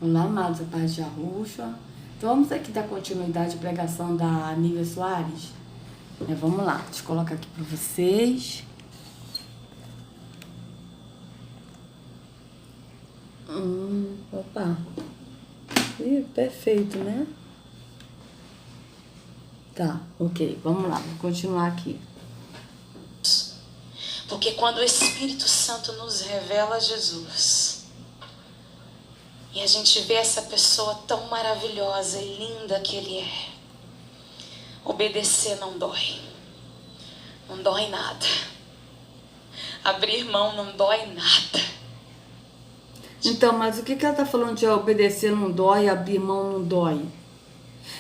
Olá, amados, a paz de Arruxa. Então vamos aqui dar continuidade à pregação da Nívia Soares. Vamos lá, deixa eu colocar aqui para vocês. Opa. Perfeito, né? Tá, ok, vamos lá, vou continuar aqui. Porque quando o Espírito Santo nos revela Jesus, e a gente vê essa pessoa tão maravilhosa e linda que ele é, obedecer não dói. Não dói nada. Abrir mão não dói nada. Então, mas o que ela tá falando de obedecer não dói, abrir mão não dói?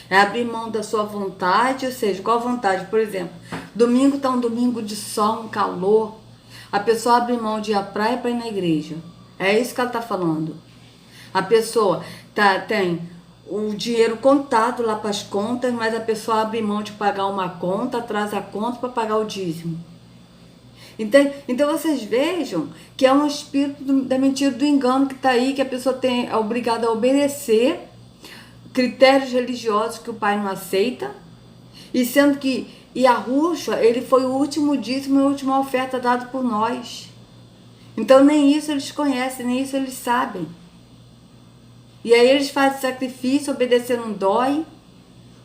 É abrir mão da sua vontade, ou seja, qual vontade? Por exemplo, domingo tá um domingo de sol, um calor. A pessoa abre mão de ir à praia para ir na igreja. É isso que ela tá falando. A pessoa tem o dinheiro contado lá para as contas, mas a pessoa abre mão de pagar uma conta, atrasa a conta para pagar o dízimo. Então vocês vejam que é um espírito da mentira, do engano que está aí, que a pessoa é obrigada a obedecer critérios religiosos que o pai não aceita, e sendo que Yahushua, ele foi o último dízimo e a última oferta dado por nós. Então nem isso eles conhecem, nem isso eles sabem. E aí eles fazem sacrifício, obedecer não dói,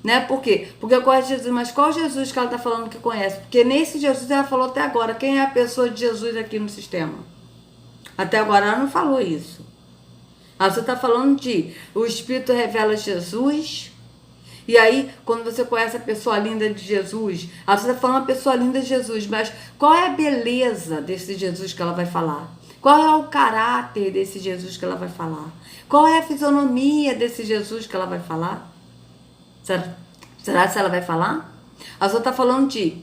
né? Por quê? Porque eu conheço Jesus, mas qual Jesus que ela está falando que conhece? Porque nesse Jesus ela falou até agora, quem é a pessoa de Jesus aqui no sistema? Até agora ela não falou isso. Ela só está falando de o Espírito revela Jesus. E aí, quando você conhece a pessoa linda de Jesus, ela só está falando a pessoa linda de Jesus, mas qual é a beleza desse Jesus que ela vai falar? Qual é o caráter desse Jesus que ela vai falar? Qual é a fisionomia desse Jesus que ela vai falar? Será que ela vai falar? Ela só está falando de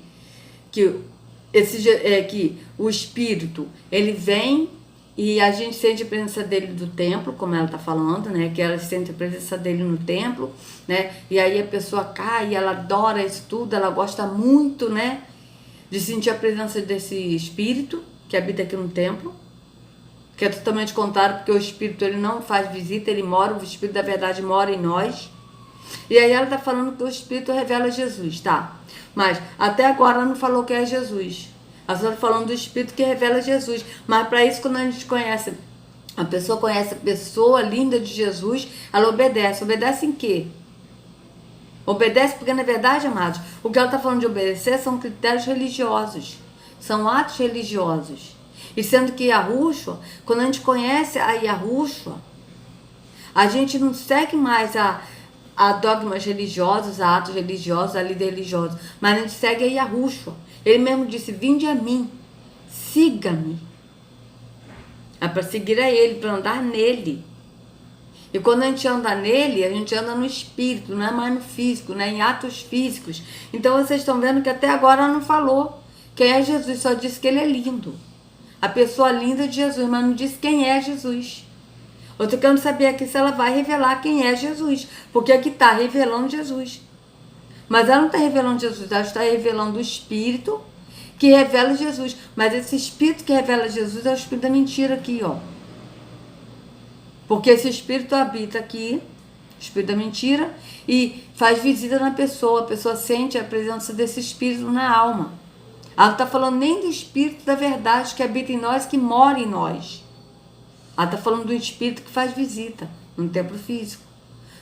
que o Espírito, ele vem e a gente sente a presença dele do templo, como ela está falando, né? Que ela sente a presença dele no templo, né? E aí a pessoa cai, ela adora isso tudo, ela gosta muito, né? De sentir a presença desse Espírito que habita aqui no templo, que é totalmente contrário, porque o Espírito ele não faz visita, ele mora, o Espírito da verdade mora em nós. E aí ela está falando que o Espírito revela Jesus, tá? Mas até agora ela não falou que é Jesus. Ela só está falando do Espírito que revela Jesus. Mas para isso, quando a gente conhece, a pessoa conhece a pessoa linda de Jesus, ela obedece. Obedece em quê? Obedece porque, na verdade, amados, o que ela está falando de obedecer são critérios religiosos. São atos religiosos. E sendo que Yahushua, quando a gente conhece a Yahushua, a gente não segue mais a dogmas religiosos, a atos religiosos, a líder religiosa, mas a gente segue a Yahushua. Ele mesmo disse, vinde a mim, siga-me. É para seguir a ele, para andar nele. E quando a gente anda nele, a gente anda no espírito, não é mais no físico, né? Em atos físicos. Então vocês estão vendo que até agora ela não falou quem é Jesus, só disse que ele é lindo. A pessoa linda de Jesus, mas não disse quem é Jesus. Eu tô querendo saber aqui se ela vai revelar quem é Jesus, porque aqui está revelando Jesus. Mas ela não está revelando Jesus, ela está revelando o Espírito que revela Jesus. Mas esse Espírito que revela Jesus é o Espírito da mentira aqui, ó. Porque esse Espírito habita aqui, o Espírito da mentira, e faz visita na pessoa. A pessoa sente a presença desse Espírito na alma. Ela não está falando nem do Espírito da verdade que habita em nós, que mora em nós. Ela está falando do Espírito que faz visita no templo físico.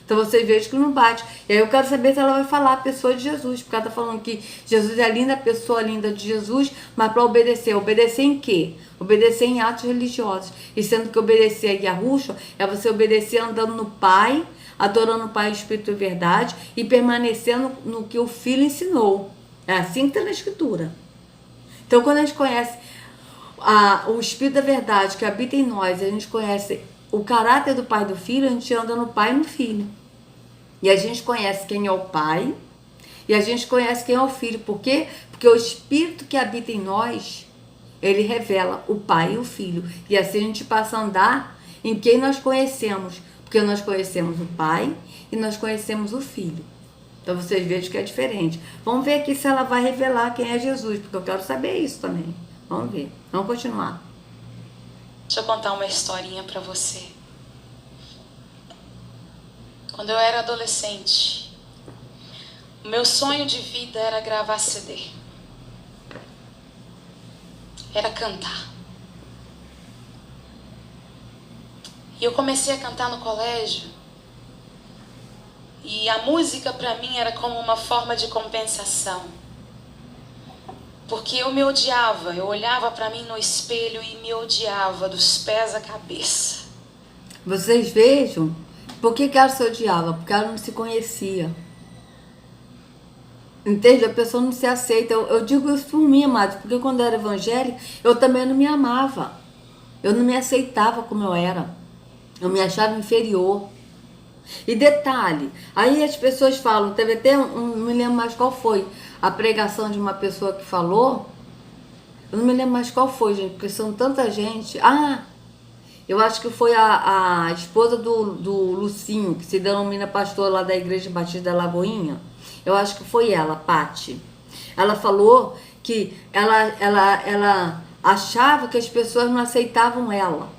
Então vocês vejam que não bate. E aí eu quero saber se ela vai falar a pessoa de Jesus. Porque ela está falando que Jesus é a linda, a pessoa linda de Jesus, mas para obedecer. Obedecer em quê? Obedecer em atos religiosos. E sendo que obedecer a Yahushua é você obedecer andando no Pai, adorando o Pai, o Espírito e verdade, e permanecendo no que o Filho ensinou. É assim que está na Escritura. Então quando a gente conhece o Espírito da verdade que habita em nós, a gente conhece o caráter do Pai e do Filho, a gente anda no Pai e no Filho. E a gente conhece quem é o Pai e a gente conhece quem é o Filho. Por quê? Porque o Espírito que habita em nós, ele revela o Pai e o Filho. E assim a gente passa a andar em quem nós conhecemos. Porque nós conhecemos o Pai e nós conhecemos o Filho. Então vocês vejam que é diferente. Vamos ver aqui se ela vai revelar quem é Jesus, porque eu quero saber isso também. Vamos ver. Vamos continuar. Deixa eu contar uma historinha para você. Quando eu era adolescente, o meu sonho de vida era gravar CD. Era cantar. E eu comecei a cantar no colégio. E a música para mim era como uma forma de compensação. Porque eu me odiava. Eu olhava para mim no espelho e me odiava dos pés à cabeça. Vocês vejam, por que ela se odiava? Porque ela não se conhecia. Entende? A pessoa não se aceita. Eu digo isso por mim, amados, porque quando eu era evangélica, eu também não me amava. Eu não me aceitava como eu era. Eu me achava inferior. E detalhe, aí as pessoas falam, teve até não me lembro mais qual foi a pregação de uma pessoa que falou. Eu não me lembro mais qual foi, gente, porque são tanta gente. Eu acho que foi a esposa do Lucinho, que se denomina pastor lá da Igreja Batista da Lagoinha. Eu acho que foi ela, Pati. Ela falou que ela achava que as pessoas não aceitavam ela.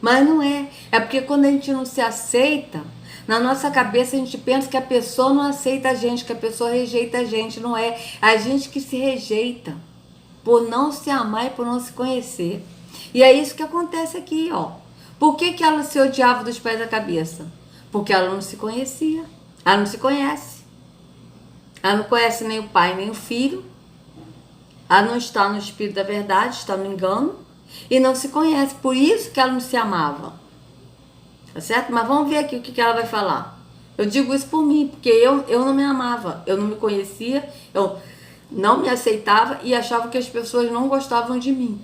Mas não é. É porque quando a gente não se aceita, na nossa cabeça a gente pensa que a pessoa não aceita a gente, que a pessoa rejeita a gente. Não é. É a gente que se rejeita por não se amar e por não se conhecer. E é isso que acontece aqui, ó. Por que ela se odiava dos pés à cabeça? Porque ela não se conhecia. Ela não se conhece. Ela não conhece nem o pai, nem o filho. Ela não está no espírito da verdade, está no engano. E não se conhece. Por isso que ela não se amava. Tá certo? Mas vamos ver aqui o que ela vai falar. Eu digo isso por mim, porque eu não me amava. Eu não me conhecia. Eu não me aceitava e achava que as pessoas não gostavam de mim.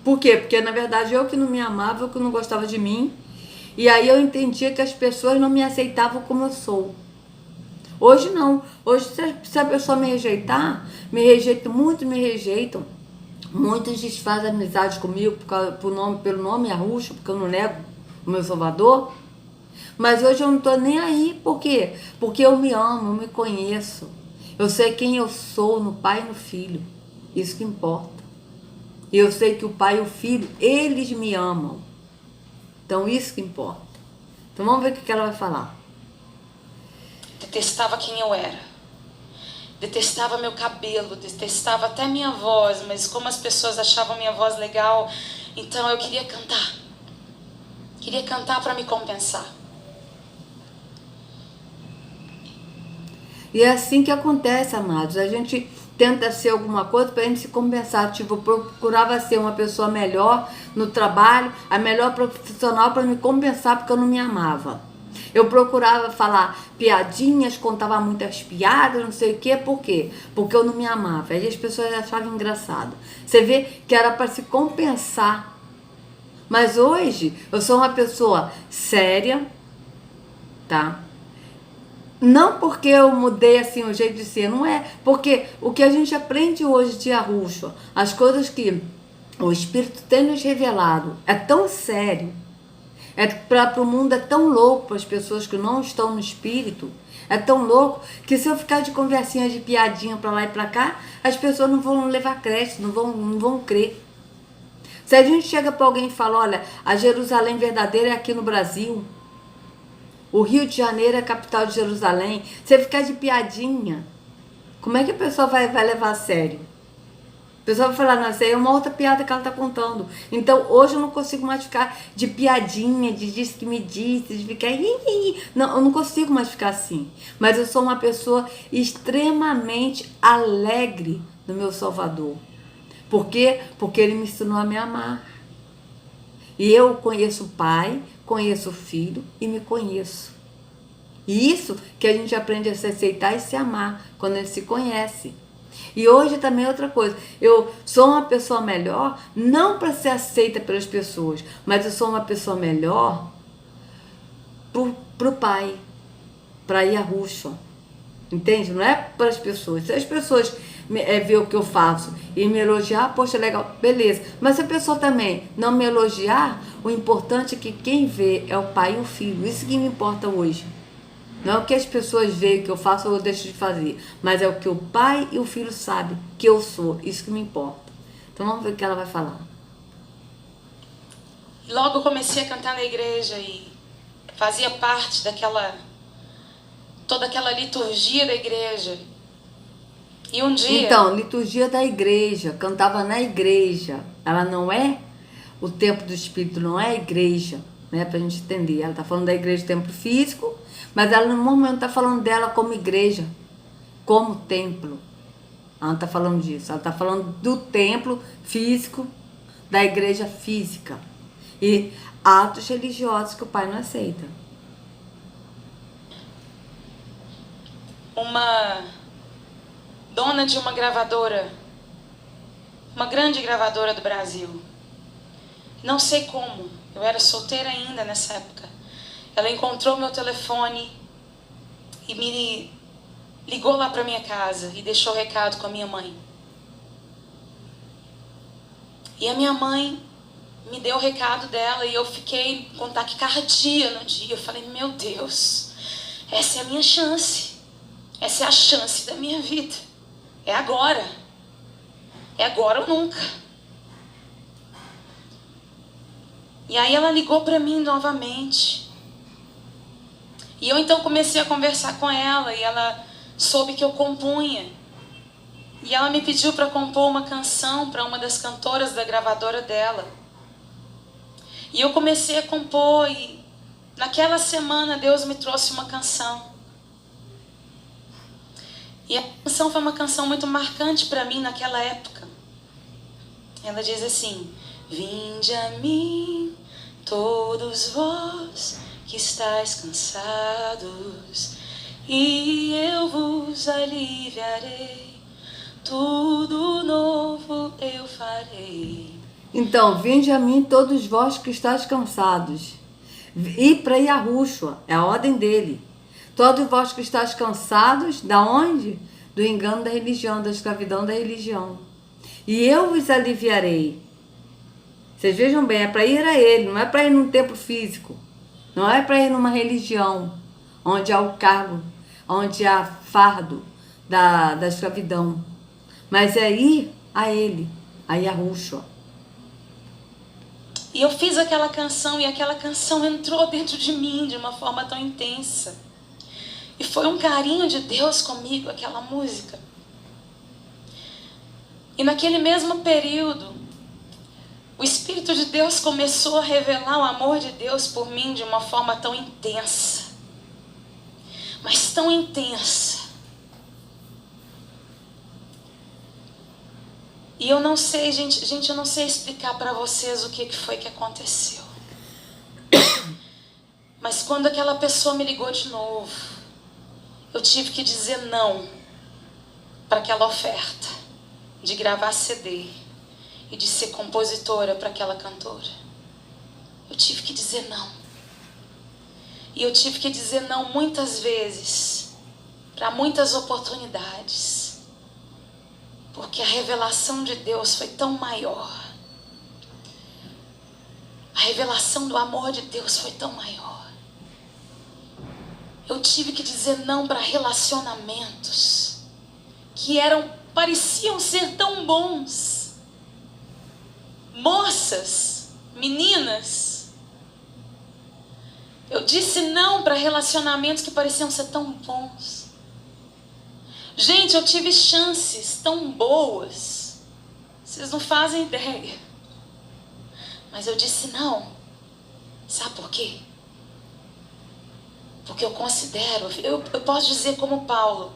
Por quê? Porque na verdade eu que não me amava, eu que não gostava de mim. E aí eu entendia que as pessoas não me aceitavam como eu sou. Hoje não. Hoje se a pessoa me rejeitar, me rejeitam muito, me rejeitam. Muitos desfazem amizade comigo pelo nome Arrucho, porque eu não nego o meu Salvador. Mas hoje eu não estou nem aí. Por quê? Porque eu me amo, eu me conheço. Eu sei quem eu sou no Pai e no Filho. Isso que importa. E eu sei que o Pai e o Filho, eles me amam. Então isso que importa. Então vamos ver o que ela vai falar. Detestava quem eu era. Detestava meu cabelo, detestava até minha voz, mas como as pessoas achavam minha voz legal, então eu queria cantar. Queria cantar para me compensar. E é assim que acontece, amados. A gente tenta ser alguma coisa para a gente se compensar. Tipo, eu procurava ser uma pessoa melhor no trabalho, a melhor profissional para me compensar porque eu não me amava. Eu procurava falar piadinhas, contava muitas piadas, não sei o quê. Por quê? Porque eu não me amava. Aí as pessoas achavam engraçado. Você vê que era para se compensar. Mas hoje eu sou uma pessoa séria, tá? Não porque eu mudei assim o jeito de ser, não é. Porque o que a gente aprende hoje de Arrucho, as coisas que o Espírito tem nos revelado, é tão sério. Para o mundo é tão louco, para as pessoas que não estão no espírito, é tão louco que se eu ficar de conversinha, de piadinha para lá e para cá, as pessoas não vão levar crédito, não vão crer. Se a gente chega para alguém e fala, olha, a Jerusalém verdadeira é aqui no Brasil, o Rio de Janeiro é a capital de Jerusalém, você ficar de piadinha, como é que a pessoa vai levar a sério? O pessoal vai falar, não, essa aí é uma outra piada que ela está contando. Então, hoje eu não consigo mais ficar de piadinha, de disse que me disse, de ficar... Não, eu não consigo mais ficar assim. Mas eu sou uma pessoa extremamente alegre no meu Salvador. Por quê? Porque ele me ensinou a me amar. E eu conheço o Pai, conheço o Filho e me conheço. E isso que a gente aprende a se aceitar e se amar, quando a gente se conhece. E hoje também é outra coisa, eu sou uma pessoa melhor, não para ser aceita pelas pessoas, mas eu sou uma pessoa melhor pro Pai, para ir a Ruxa, entende? Não é para as pessoas. Se as pessoas ver o que eu faço e me elogiar, poxa, legal, beleza. Mas se a pessoa também não me elogiar, o importante é que quem vê é o Pai e o Filho. Isso que me importa hoje. Não é o que as pessoas veem que eu faço ou eu deixo de fazer, mas é o que o Pai e o Filho sabem que eu sou. Isso que me importa. Então vamos ver o que ela vai falar. Logo comecei a cantar na igreja e fazia parte toda aquela liturgia da igreja. E um dia... Então, liturgia da igreja, cantava na igreja. Ela não é o templo do Espírito, não é a igreja, né? Pra gente entender. Ela tá falando da igreja templo físico, mas ela no momento tá falando dela como igreja, como templo. Ela não tá falando disso. Ela tá falando do templo físico, da igreja física. E atos religiosos que o pai não aceita. Uma dona de uma gravadora, uma grande gravadora do Brasil, não sei como, eu era solteira ainda nessa época, ela encontrou meu telefone e me ligou lá para minha casa e deixou recado com a minha mãe. E a minha mãe me deu o recado dela e eu fiquei com taquicardia no dia. Eu falei, meu Deus, essa é a minha chance. Essa é a chance da minha vida. É agora. É agora ou nunca. E aí ela ligou para mim novamente. E eu então comecei a conversar com ela. E ela soube que eu compunha. E ela me pediu para compor uma canção para uma das cantoras da gravadora dela. E eu comecei a compor. E naquela semana Deus me trouxe uma canção. E a canção foi uma canção muito marcante para mim naquela época. Ela diz assim: vinde a mim, todos vós que estáis cansados, e eu vos aliviarei, tudo novo eu farei. Então, vinde a mim todos vós que estáis cansados. E para Yahushua, é a ordem dele. Todos vós que estáis cansados, da onde? Do engano da religião, da escravidão da religião. E eu vos aliviarei. Vocês vejam bem, é para ir a ele, não é para ir num templo físico. Não é para ir numa religião, onde há o cargo, onde há fardo da escravidão. Mas é ir a ele, a Yahushua. E eu fiz aquela canção e aquela canção entrou dentro de mim de uma forma tão intensa. E foi um carinho de Deus comigo, aquela música. E naquele mesmo período, o Espírito de Deus começou a revelar o amor de Deus por mim de uma forma tão intensa. Mas tão intensa. E eu não sei, gente, eu não sei explicar para vocês o que foi que aconteceu. Mas quando aquela pessoa me ligou de novo, eu tive que dizer não para aquela oferta de gravar CD e de ser compositora para aquela cantora. Eu tive que dizer não. E eu tive que dizer não muitas vezes para muitas oportunidades. Porque a revelação de Deus foi tão maior. A revelação do amor de Deus foi tão maior. Eu tive que dizer não para relacionamentos que pareciam ser tão bons. Moças, meninas. Eu disse não para relacionamentos que pareciam ser tão bons. Gente, eu tive chances tão boas. Vocês não fazem ideia. Mas eu disse não. Sabe por quê? Porque eu considero, eu posso dizer como Paulo,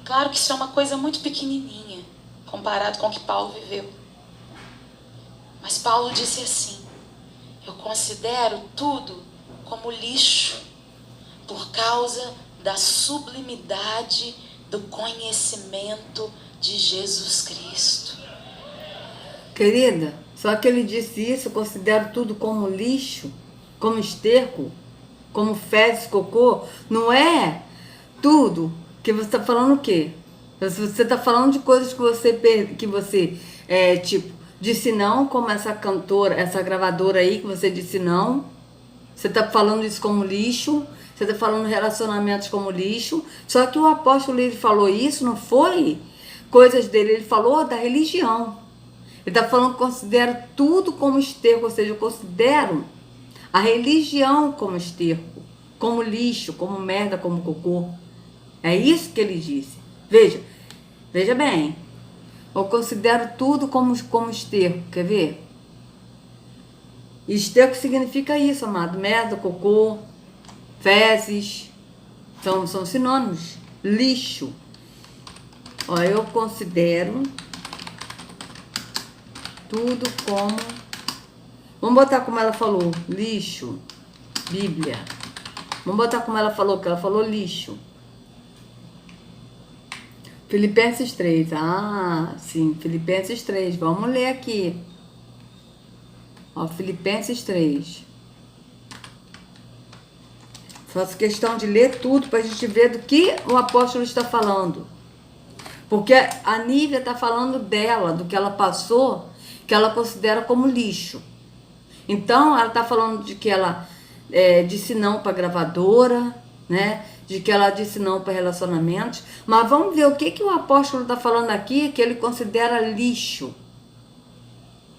claro que isso é uma coisa muito pequenininha, comparado com o que Paulo viveu. Mas Paulo disse assim: eu considero tudo como lixo, por causa da sublimidade do conhecimento de Jesus Cristo. Querida, só que ele disse isso, eu considero tudo como lixo, como esterco, como fezes, cocô. Não é tudo que você está falando o quê? Você está falando de coisas que você tipo, disse não, como essa cantora, essa gravadora aí que você disse não. Você está falando isso como lixo. Você está falando relacionamentos como lixo. Só que o apóstolo, ele falou isso, não foi coisas dele, ele falou da religião. Ele está falando que considera tudo como esterco, ou seja, eu considero a religião como esterco. como lixo, como merda, como cocô. É isso que ele disse. Veja bem. Eu considero tudo como esterco, quer ver? Esterco significa isso, amado. Merda, cocô, fezes, são sinônimos. Lixo. Ó, eu considero tudo como... Vamos botar como ela falou, lixo, Bíblia. Vamos botar como ela falou, que ela falou lixo. Filipenses 3. Ah, sim, Filipenses 3. Vamos ler aqui. Ó, Filipenses 3. Faço questão de ler tudo para a gente ver do que o apóstolo está falando. Porque a Nívia está falando dela, do que ela passou, que ela considera como lixo. Então, ela está falando de que ela disse não para gravadora, né? De que ela disse não para relacionamentos. Mas vamos ver o que o apóstolo está falando aqui, que ele considera lixo.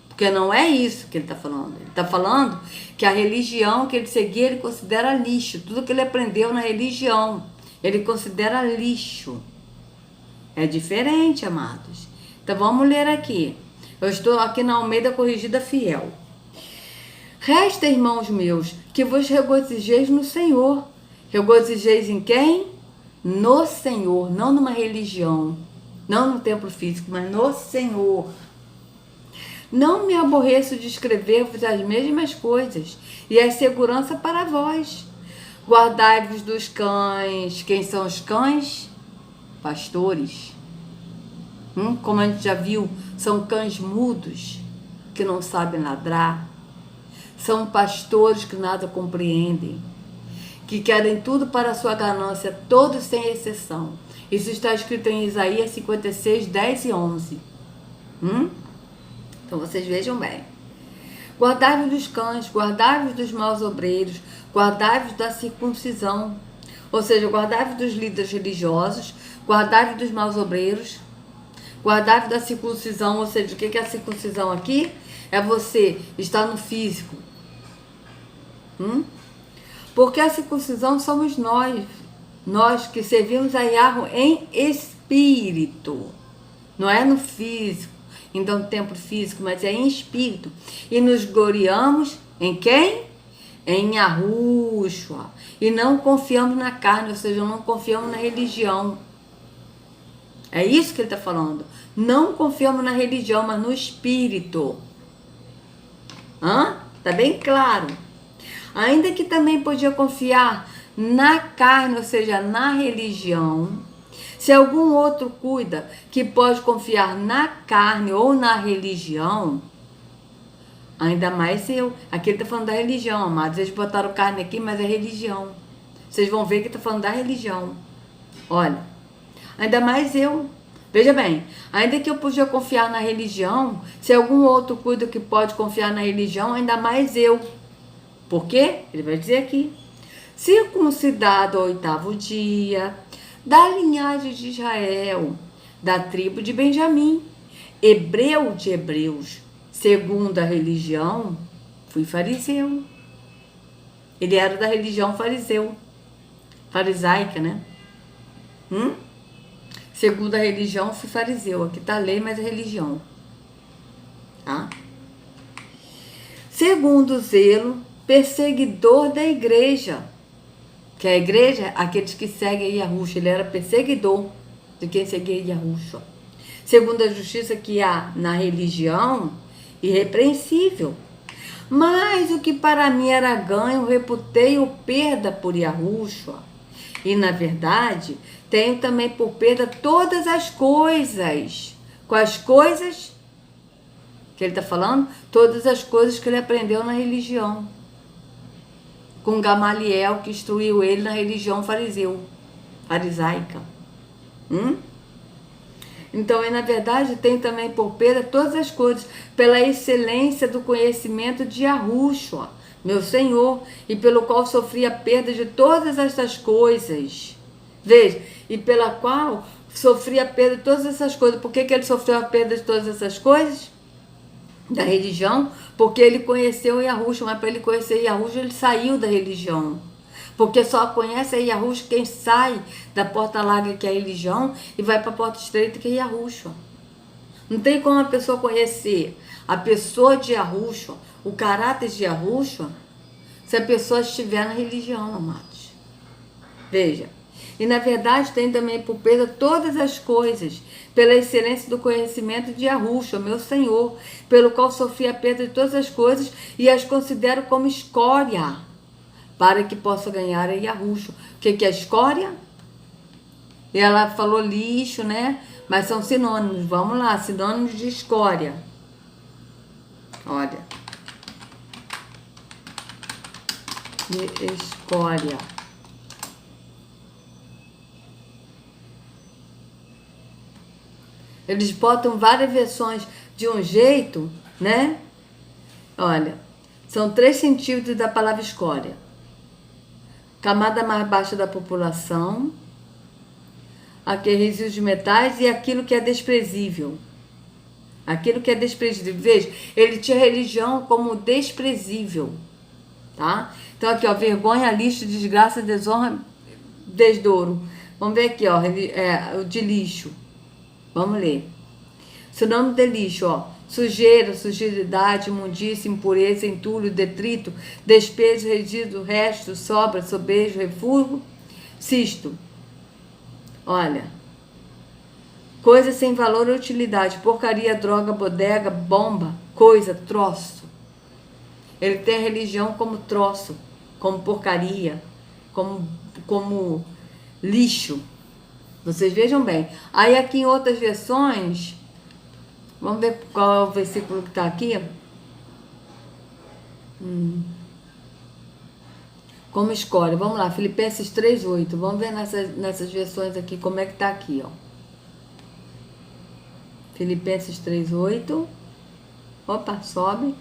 Porque não é isso que ele está falando. Ele está falando que a religião que ele seguia, ele considera lixo. Tudo que ele aprendeu na religião, ele considera lixo. É diferente, amados. Então vamos ler aqui. Eu estou aqui na Almeida Corrigida Fiel. Resta, irmãos meus, que vos regozijeis no Senhor. Regozijeis em quem? No Senhor, não numa religião, não no templo físico, mas no Senhor. Não me aborreço de escrever-vos as mesmas coisas, e é segurança para vós. Guardai-vos dos cães. Quem são os cães? Pastores. Como a gente já viu, são cães mudos, que não sabem ladrar. São pastores que nada compreendem, que querem tudo para a sua ganância, todos sem exceção. Isso está escrito em Isaías 56, 10 e 11. Então vocês vejam bem. Guardai-vos dos cães, guardai-vos dos maus obreiros, guardai-vos da circuncisão. Ou seja, guardai-vos dos líderes religiosos, guardai-vos dos maus obreiros, guardai-vos da circuncisão. Ou seja, o que é a circuncisão aqui? É você estar no físico. Porque a circuncisão somos nós que servimos a Yahweh em espírito, não é no físico, então no templo físico, mas é em espírito. E nos gloriamos em quem? Em Yahushua. E não confiamos na carne, ou seja, não confiamos na religião. É isso que ele está falando. Não confiamos na religião, mas no espírito. Tá bem claro. Ainda que também podia confiar na carne, ou seja, na religião. Se algum outro cuida que pode confiar na carne ou na religião, ainda mais eu. Aqui ele está falando da religião, amados. Eles botaram carne aqui, mas é religião. Vocês vão ver que está falando da religião. Olha, ainda mais eu. Veja bem, ainda que eu podia confiar na religião, se algum outro cuida que pode confiar na religião, ainda mais eu. Por quê? Ele vai dizer aqui. Circuncidado ao 8º dia, da linhagem de Israel, da tribo de Benjamim, hebreu de hebreus, segundo a religião, fui fariseu. Ele era da religião farisaica, né? Segundo a religião, fui fariseu. Aqui está a lei, mas a religião. Tá? Segundo o zelo, perseguidor da igreja. Que a igreja, aqueles que seguem Yahushua, ele era perseguidor de quem seguia Yahushua. Segundo a justiça que há na religião, irrepreensível. Mas o que para mim era ganho, reputei-o perda por Yahushua. E, na verdade, tenho também por perda todas as coisas. Quais coisas que ele está falando? Todas as coisas que ele aprendeu na religião. Com Gamaliel, que instruiu ele na religião farisaica. Então, na verdade, tem também por perda todas as coisas, pela excelência do conhecimento de Yahushua, meu Senhor, e pelo qual sofri a perda de todas estas coisas. Veja, e pela qual sofri a perda de todas essas coisas. Por que ele sofreu a perda de todas essas coisas? Da religião, porque ele conheceu Yahushua, mas para ele conhecer Yahushua, ele saiu da religião. Porque só conhece a Yahushua quem sai da porta larga, que é a religião, e vai para a porta estreita, que é Yahushua. Não tem como a pessoa conhecer a pessoa de Yahushua, o caráter de Yahushua, se a pessoa estiver na religião, amados. Veja. E na verdade tem também por perda todas as coisas, pela excelência do conhecimento de Yahushua, meu Senhor, pelo qual sofri a perda de todas as coisas e as considero como escória, para que possa ganhar a Yahushua. O que é escória? E ela falou lixo, né? Mas são sinônimos. Vamos lá, sinônimos de escória. Olha. De escória. Eles botam várias versões de um jeito, né? Olha, são 3 centímetros da palavra escória. Camada mais baixa da população, aqui resíduos de metais e aquilo que é desprezível. Aquilo que é desprezível. Veja, ele tinha religião como desprezível, tá? Então aqui, ó, vergonha, lixo, desgraça, desonra, desdouro. Vamos ver aqui, ó, o de lixo. Vamos ler. Sinônimo de lixo, ó. Sujeira, sujidade, imundícia, impureza, entulho, detrito, despejo, resíduo, resto, sobra, sobejo, refúgio, cisto. Olha. Coisa sem valor ou utilidade. Porcaria, droga, bodega, bomba, coisa, troço. Ele tem a religião como troço, como porcaria, como lixo. Vocês vejam bem. Aí aqui em outras versões, vamos ver qual é o versículo que está aqui. Como escolhe. Vamos lá, Filipenses 3:8. Vamos ver nessas versões aqui como é que está aqui, ó. Filipenses 3:8. Opa, sobe.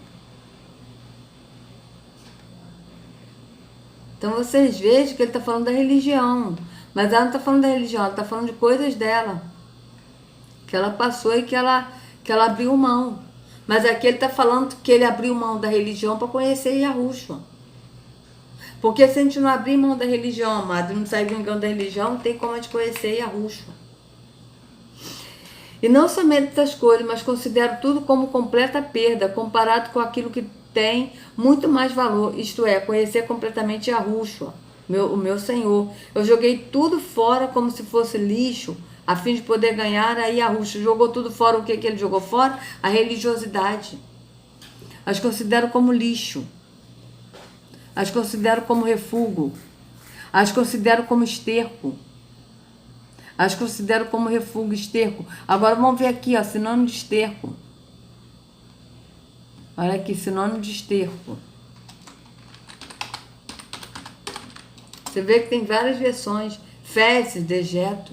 Então vocês vejam que ele está falando da religião. Mas ela não está falando da religião, ela está falando de coisas dela. Que ela passou e que ela abriu mão. Mas aqui ele está falando que ele abriu mão da religião para conhecer Yahushua. Porque se a gente não abrir mão da religião, amado, não sair brincando da religião, não tem como a gente conhecer Yahushua. E não somente essas coisas, mas considero tudo como completa perda, comparado com aquilo que tem muito mais valor, isto é, conhecer completamente Yahushua, o meu Senhor. Eu joguei tudo fora como se fosse lixo, a fim de poder ganhar a Yahushua. Jogou tudo fora, o que ele jogou fora? A religiosidade. As considero como lixo. As considero como refúgio. As considero como esterco. As considero como refúgio, esterco. Agora vamos ver aqui, ó, sinônimo de esterco. Olha aqui, sinônimo de esterco. Você vê que tem várias versões. Fezes, dejeto.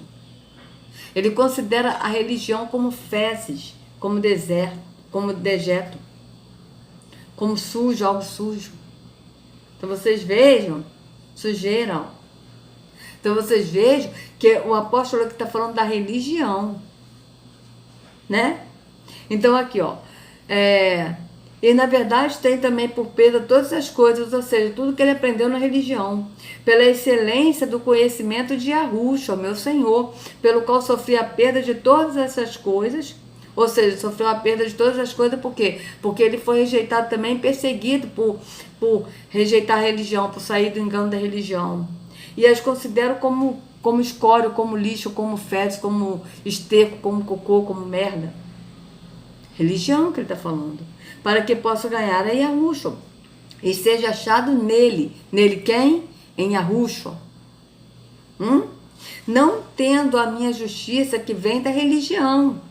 Ele considera a religião como fezes, como deserto, como dejeto, como sujo, algo sujo. Então vocês vejam, sujeira, ó. Então vocês vejam que o apóstolo aqui está falando da religião, né? Então aqui, ó, e na verdade tem também por perda todas as coisas, ou seja, tudo que ele aprendeu na religião, pela excelência do conhecimento de Yahushua, meu Senhor, pelo qual sofri a perda de todas essas coisas, ou seja, sofreu a perda de todas as coisas, por quê? Porque ele foi rejeitado também, perseguido por rejeitar a religião, por sair do engano da religião. E as considero como escória, como lixo, como fezes, como esterco, como cocô, como merda. Religião que ele está falando. Para que possa ganhar a Yahushua. E seja achado nele. Nele quem? Em Yahushua. Não tendo a minha justiça que vem da religião,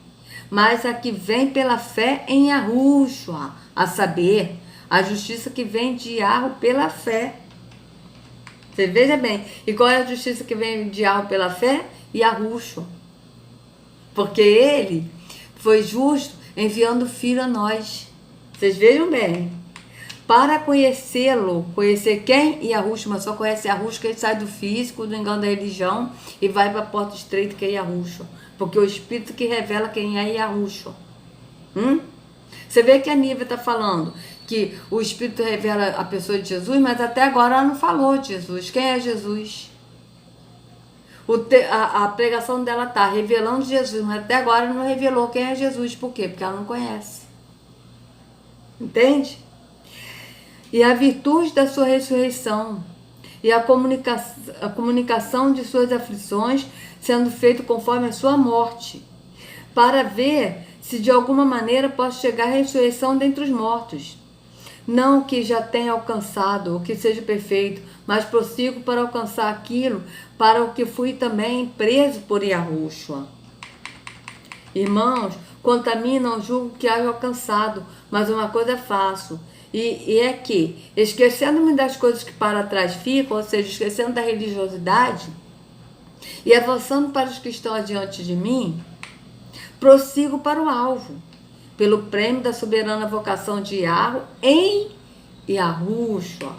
mas a que vem pela fé em Yahushua. A saber, a justiça que vem de Yahu pela fé. Você veja bem. E qual é a justiça que vem de Yahu pela fé? Yahushua. Porque ele foi justo enviando o Filho a nós. Vocês vejam bem. Para conhecê-lo, conhecer quem? Yahushua, mas só conhece Yahushua que ele sai do físico, do engano da religião e vai para a porta estreita que é Yahushua. Porque o Espírito que revela quem é Yahushua. Você vê que a Nívia está falando que o Espírito revela a pessoa de Jesus, mas até agora ela não falou de Jesus. Quem é Jesus? A pregação dela está revelando Jesus, mas até agora não revelou quem é Jesus. Por quê? Porque ela não conhece. Entende? E a virtude da sua ressurreição e a comunicação de suas aflições sendo feito conforme a sua morte, para ver se de alguma maneira posso chegar à ressurreição dentre os mortos. Não que já tenha alcançado, o que seja perfeito, mas prossigo para alcançar aquilo para o que fui também preso por Yahushua. Irmãos, quanto a mim não julgo que haja alcançado, mas uma coisa faço, e é que, esquecendo-me das coisas que para trás ficam, ou seja, esquecendo da religiosidade, e avançando para os que estão adiante de mim, prossigo para o alvo, pelo prêmio da soberana vocação de Yahweh em Yahushua.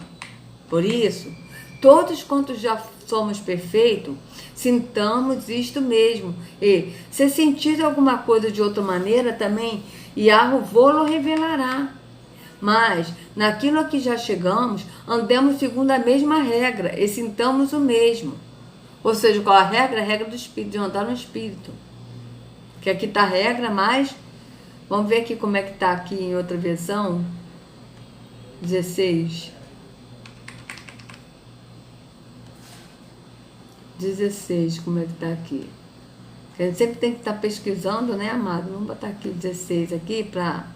Por isso, todos quantos já somos perfeitos, sintamos isto mesmo. E, se sentir alguma coisa de outra maneira, também Yahweh vô-lo revelará. Mas, naquilo a que já chegamos, andemos segundo a mesma regra e sintamos o mesmo. Ou seja, qual a regra? A regra do Espírito, de andar no Espírito. Que aqui está a regra, mas vamos ver aqui como é que está aqui em outra versão. 16. 16, como é que está aqui? A gente sempre tem que estar pesquisando, né, amado? Vamos botar aqui o 16 aqui para...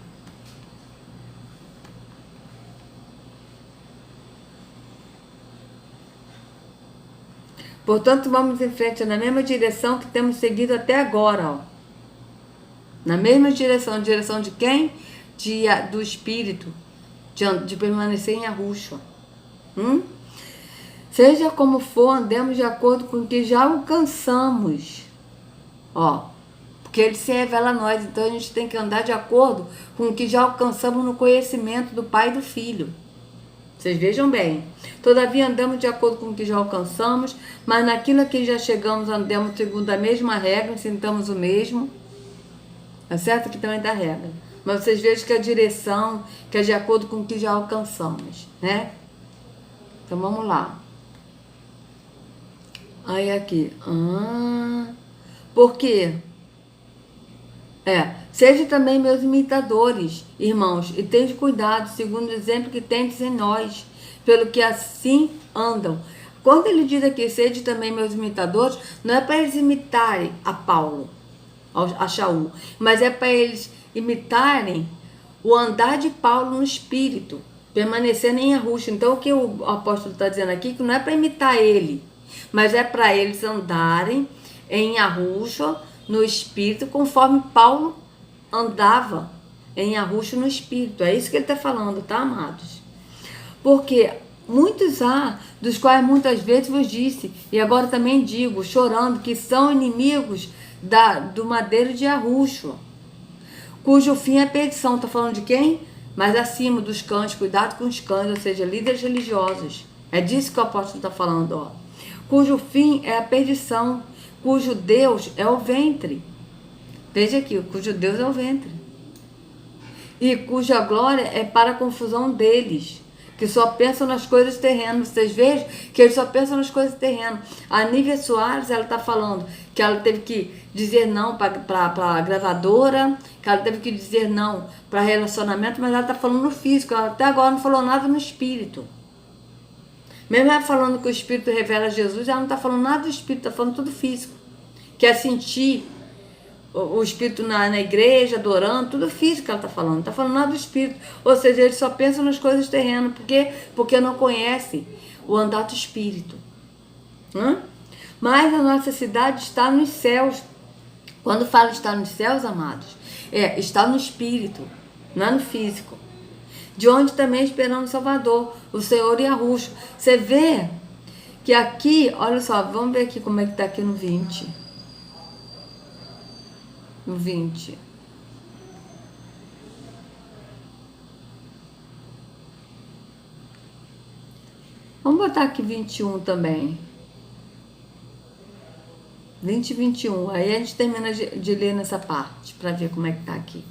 Portanto, vamos em frente na mesma direção que temos seguido até agora, ó. Na mesma direção. Direção de quem? Do Espírito. De permanecer em Yahushua. Seja como for, andemos de acordo com o que já alcançamos. Ó, porque ele se revela a nós. Então, a gente tem que andar de acordo com o que já alcançamos no conhecimento do Pai e do Filho. Vocês vejam bem. Todavia andamos de acordo com o que já alcançamos, mas naquilo a que já chegamos andamos segundo a mesma regra, sintamos o mesmo. Tá certo? Aqui também dá regra. Mas vocês vejam que a direção, que é de acordo com o que já alcançamos, né? Então vamos lá. Aí aqui. Por quê? Sejam também meus imitadores, irmãos, e tenham cuidado, segundo o exemplo que tendes em nós, pelo que assim andam. Quando ele diz aqui, sejam também meus imitadores, não é para eles imitarem a Paulo, a Shaul, mas é para eles imitarem o andar de Paulo no Espírito, permanecendo em Yahushua. Então, o que o apóstolo está dizendo aqui, que não é para imitar ele, mas é para eles andarem em Yahushua, no Espírito, conforme Paulo andava em Yahushua no Espírito. É isso que ele está falando, tá, amados? Porque muitos há, dos quais muitas vezes vos disse, e agora também digo, chorando, que são inimigos do madeiro de Yahushua, cujo fim é perdição. Está falando de quem? Mas acima dos cães, cuidado com os cães, ou seja, líderes religiosos. É disso que o apóstolo está falando, ó. Cujo fim é a perdição, cujo Deus é o ventre. Veja aqui, cujo Deus é o ventre. E cuja glória é para a confusão deles, que só pensam nas coisas terrenas. Vocês vejam que eles só pensam nas coisas terrenas. A Nívia Soares, ela está falando que ela teve que dizer não para a gravadora, que ela teve que dizer não para relacionamento, mas ela está falando no físico. Ela até agora não falou nada no espírito. Mesmo ela falando que o Espírito revela Jesus, ela não está falando nada do Espírito, está falando tudo físico. Que é sentir o Espírito na igreja, adorando, tudo físico que ela está falando. Não está falando nada do Espírito. Ou seja, eles só pensam nas coisas terrenas. Por quê? Porque não conhecem o andar do Espírito. Mas a nossa cidade está nos céus. Quando fala estar nos céus, amados, está no Espírito, não é no físico. De onde também esperamos o Salvador, o Senhor Yahushua. Você vê que aqui, olha só, vamos ver aqui como é que está aqui no 20. No 20. Vamos botar aqui 21 também. 20 e 21. Aí a gente termina de ler nessa parte, para ver como é que está aqui.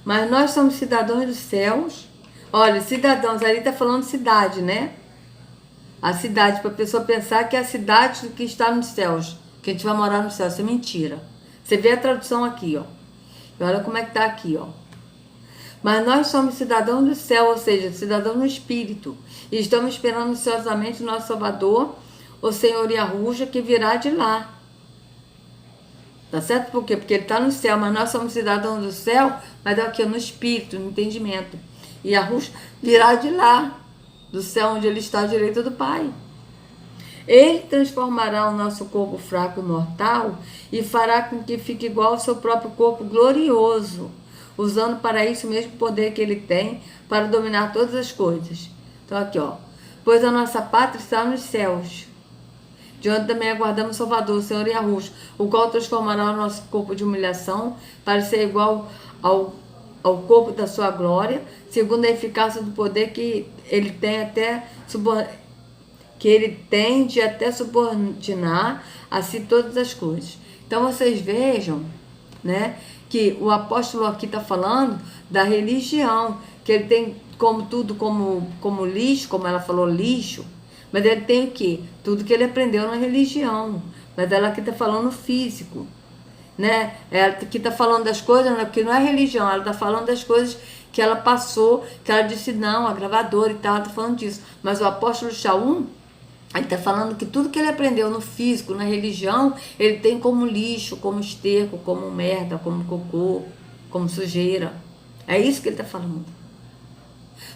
Mas nós somos cidadãos dos céus. Olha, cidadãos, ali está falando cidade, né? A cidade, para a pessoa pensar que é a cidade que está nos céus, que a gente vai morar no céu. Isso é mentira. Você vê a tradução aqui, ó. E olha como é que está aqui, ó. Mas nós somos cidadãos do céu, ou seja, cidadãos no Espírito. E estamos esperando ansiosamente o nosso Salvador, o Senhor Yahushua, que virá de lá. Tá certo? Por quê? Porque ele está no céu, mas nós somos cidadãos do céu, mas é o que? No Espírito, no entendimento. E Yahushua virá de lá, do céu onde ele está à direita do Pai. Ele transformará o nosso corpo fraco e mortal e fará com que fique igual ao seu próprio corpo glorioso, usando para isso o mesmo poder que ele tem para dominar todas as coisas. Então aqui, ó. Pois a nossa pátria está nos céus, de onde também aguardamos o Salvador, o Senhor Yahushua, o qual transformará o nosso corpo de humilhação para ser igual ao corpo da sua glória, segundo a eficácia do poder que ele tem de até subordinar a si todas as coisas. Então vocês vejam, né, que o apóstolo aqui está falando da religião, que ele tem como tudo como lixo, como ela falou, lixo, mas ele tem o quê? Tudo que ele aprendeu na religião. Mas ela aqui está falando físico, né? Ela aqui está falando das coisas, né? Porque não é religião, ela está falando das coisas que ela passou, que ela disse não, a gravadora e tal, ela está falando disso. Mas o apóstolo Shaul, ele está falando que tudo que ele aprendeu no físico, na religião, ele tem como lixo, como esterco, como merda, como cocô, como sujeira. É isso que ele está falando.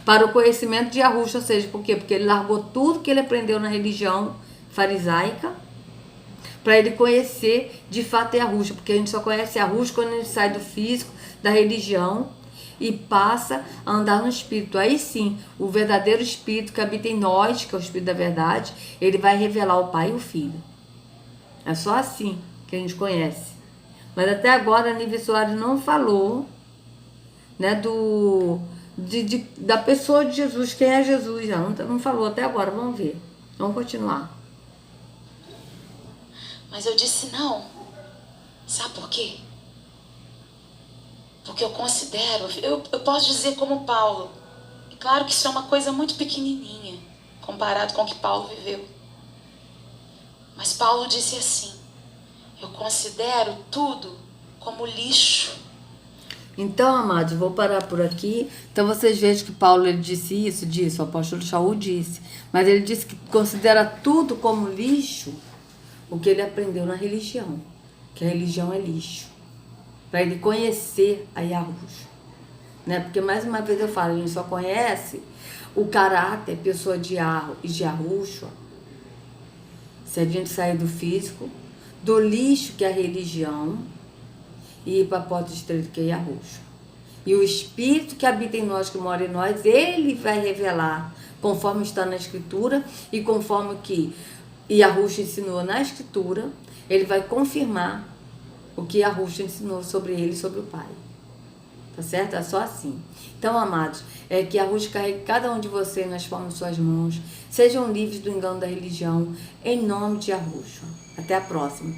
Para o conhecimento de Yahushua, ou seja, por quê? Porque ele largou tudo que ele aprendeu na religião farisaica para ele conhecer de fato Yahushua, porque a gente só conhece Yahushua quando ele sai do físico, da religião e passa a andar no Espírito. Aí sim, o verdadeiro Espírito que habita em nós, que é o Espírito da verdade, ele vai revelar o Pai e o Filho. É só assim que a gente conhece. Mas até agora a Nive Soares não falou, né, da pessoa de Jesus, quem é Jesus, já não falou até agora, vamos ver, vamos continuar. Mas eu disse não. Sabe por quê? Porque eu considero, eu posso dizer como Paulo, é claro que isso é uma coisa muito pequenininha, comparado com o que Paulo viveu. Mas Paulo disse assim, eu considero tudo como lixo. Então, amados, vou parar por aqui. Então, vocês vejam que Paulo ele disse, o apóstolo Shaul disse. Mas ele disse que considera tudo como lixo o que ele aprendeu na religião. Que a religião é lixo. Para ele conhecer a Yahushua. Né? Porque, mais uma vez eu falo, a gente só conhece o caráter, pessoa de Yahushua. Se a gente sair do físico, do lixo que é a religião, e ir para a porta estreita que é Yahushua. E o Espírito que habita em nós, que mora em nós, ele vai revelar, conforme está na Escritura, e conforme que Yahushua ensinou na Escritura, ele vai confirmar o que Yahushua ensinou sobre ele e sobre o Pai. Tá certo? É só assim. Então, amados, é que Yahushua carregue cada um de vocês nas palmas de suas mãos, sejam livres do engano da religião, em nome de Yahushua. Até a próxima.